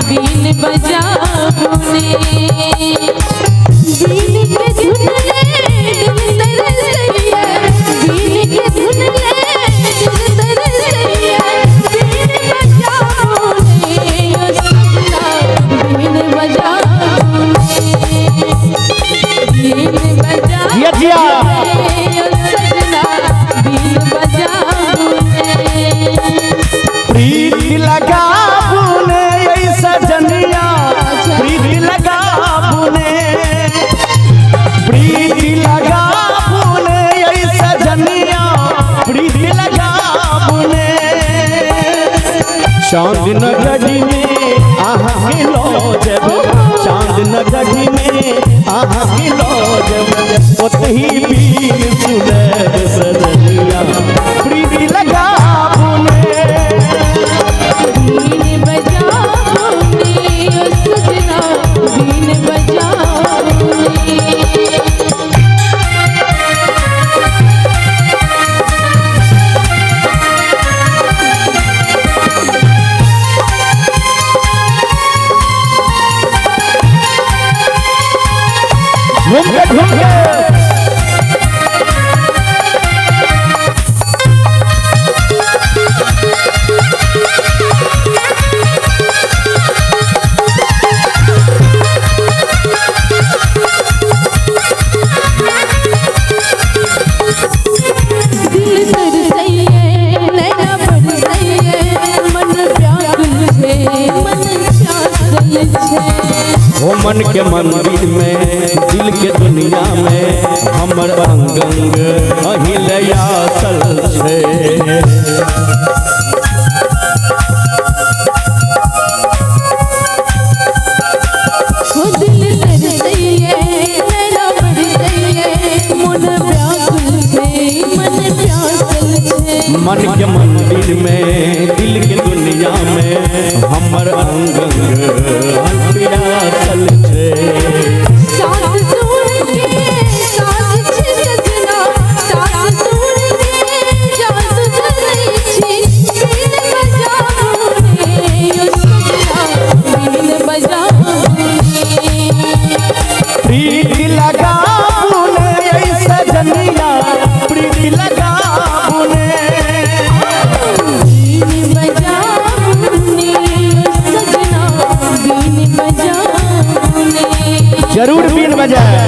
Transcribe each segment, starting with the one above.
बीन बजाऊने बीन के धुन ले दिल तरसैया बीन के धुन ले दिल तरसैया बीन बजाऊने ओ सजना बीन बजाऊने बीन बजाऊने ओ सजना बीन बजाऊने प्रीति लगा बुने ऐसा जनिया प्रीति लगा बुने प्रीति लगा बुने ऐसा जनिया प्रीति लगा बुने चांद नगरी में आहा लो जब चांद नगरी में आहा लो जब ओतही बीन सुने सजनिया प्रीति लगा बुने बीन बजाऊने ओ सजना बीन बजाऊने घूम के दिल तरसैया नैना बरसैया मन व्याकुल छे मन प्यासल छे हो मन के मंदिर में दिल के दुनिया में हमर अंग अंग अहिलया सल छे हो दिल तरसैया नैना बरसैया मन व्याकुल छे मन प्यासल छे मन के मंदिर में दिल के दुनिया में हमर अंग अंग अहिलया सल छे साथ सुर के साथ छे सजना साथ सुर के जात चलै छी बीन बजाऊने ओ सजना बीन बजाऊने प्रीति लगा बुने ऐसा जनिया प्रीति लगा बुने बीन बजाऊने ओ सजना बीन बजाऊने जरूर बीन बजाए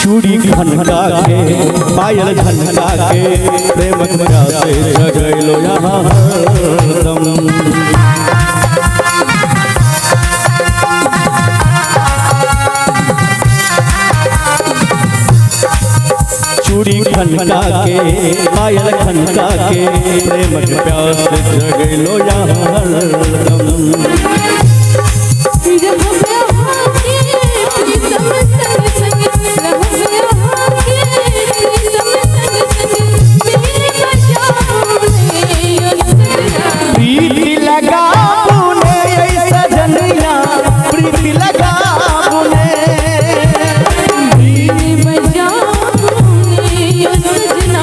चूड़ी खनका के पायल खनका के प्रेम करा से जगैलो यहाँ हरदम चूड़ी खनका के पायल खनका के प्रेम के प्यास जगैलो यहाँ हरदम प्रीति लगा बुने ऐसा जनिया प्रीति लगा बुने बीन बजाऊने ओ सजना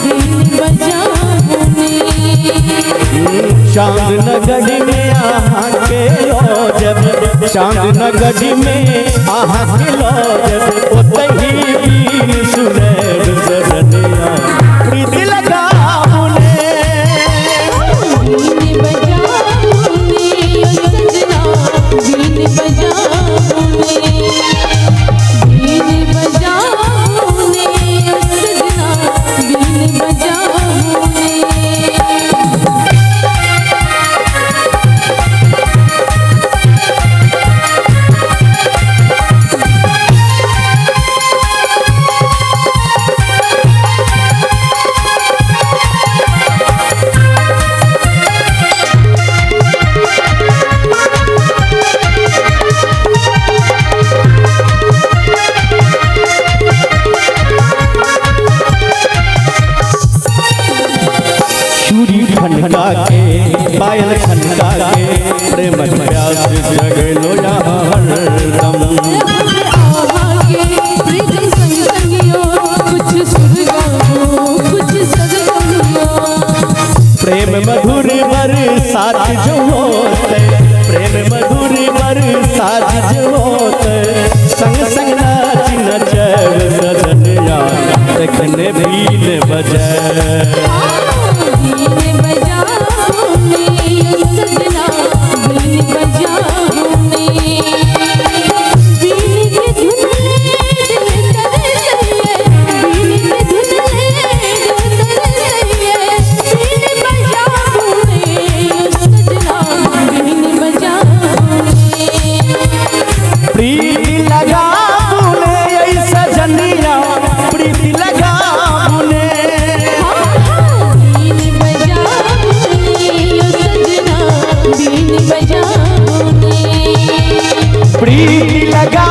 बीन बजाऊने चांद नगरी में आहा के लो जब चांद नगरी में आहा के लो जब ओतही बीन सुने सजनिया प्रीति लगा बुने बीन बजाऊने ओ सजना बीन बजाऊने बीन बजाऊने ओ सजना बीन बजाऊने होत संग संग नाच नचब सजनिया देखने बीन बजे बीन बजाऊं मैं सजना बीन बजाऊं मैं बीन के धुन दिल तरसइए बीन के धुन दिल तरसइए बीन बजाऊं मैं सजना बीन बजाऊं मैं प्रीति लगा बुने ऐसा जनिया प्रीति लगा बुने बीन बजाऊं मैं सजना बीन बजाऊं मैं प्रीति लगा